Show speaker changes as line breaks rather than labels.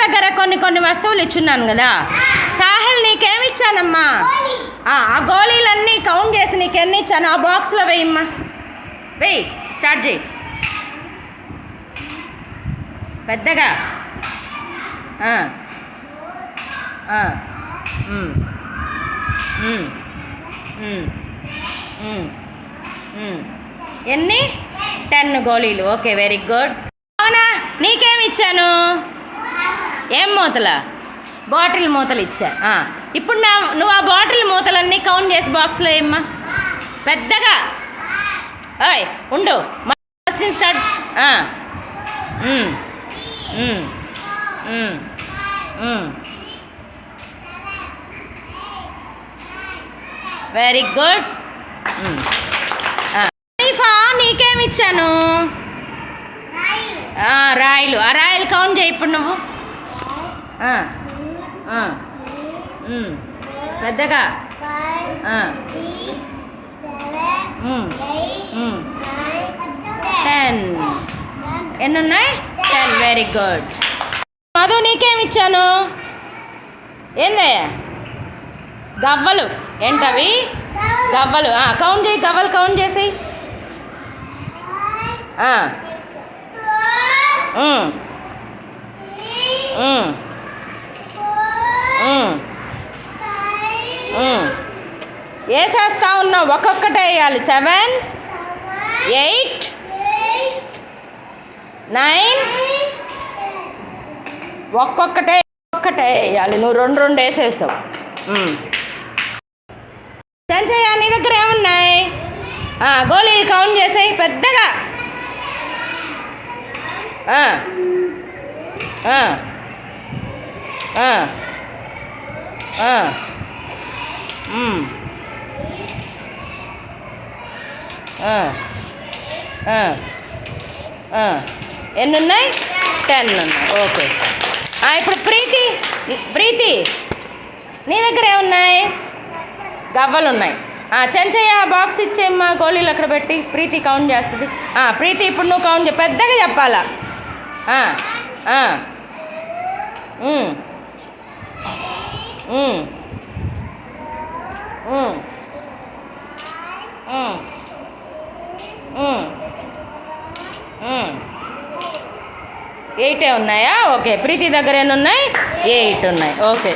దగ్గర కొన్ని వస్తువులు ఇచ్చున్నాను కదా. సాహిల్ నీకేమి ఇచ్చానమ్మా? ఆ గోళీలన్నీ కౌంట్ చేసి నీకు ఎన్ని ఇచ్చాను ఆ బాక్స్లో వేయమ్మా. వెయ్యి, స్టార్ట్ చేయి పెద్దగా. ఎన్ని? 10 గోళీలు. Okay, very good. అవునా, నీకేమి ఇచ్చాను? ఏం మూతల? బాటిల్ మూతలు ఇచ్చా. ఇప్పుడు నువ్వు ఆ బాటిల్ మూతలన్నీ కౌంట్ చేసి బాక్స్లో ఏమ్మా పెద్దగా. ఓయ్ ఉండు, ఫస్ట్ నుంచి స్టార్ట్. Very good. నీకేమి ఇచ్చాను? రాయిలు. ఆ రాయిలు కౌంట్ చేయి ఇప్పుడు నువ్వు పెద్దగా. 10 ఎన్ని ఉన్నాయి? 10. Very good. మధు నీకేమి ఇచ్చాను? ఏందయ్యా? గవ్వలు. ఏంటవి? గవ్వలు. కౌంట్ చేయి, గవ్వలు కౌంట్ చేసి. వేసేస్తా ఉన్నావు, ఒక్కొక్కటే వేయాలి. 7, 8, 9 ఒక్కొక్కటే వేయాలి. నువ్వు 2 వేసేసావు. సంచయ్య నీ దగ్గర ఏమున్నాయి? గోళీలు కౌంట్ చేసాయి పెద్దగా. ఎన్ని ఉన్నాయి? 10 ఉన్నాయి. ఓకే. ఇప్పుడు ప్రీతి నీ దగ్గర ఏమున్నాయి? గవ్వలు ఉన్నాయి. చెంచయ్య బాక్స్ ఇచ్చేయమ్మా, గోళీలు అక్కడ పెట్టి. ప్రీతి కౌంట్ చేస్తుంది. ప్రీతి ఇప్పుడు నువ్వు కౌంట్ పెద్దగా చెప్పాలా. ఎయిటే ఉన్నాయా? ఓకే. ప్రీతి దగ్గర ఎన్ని ఉన్నాయి? 8 ఉన్నాయి. ఓకే.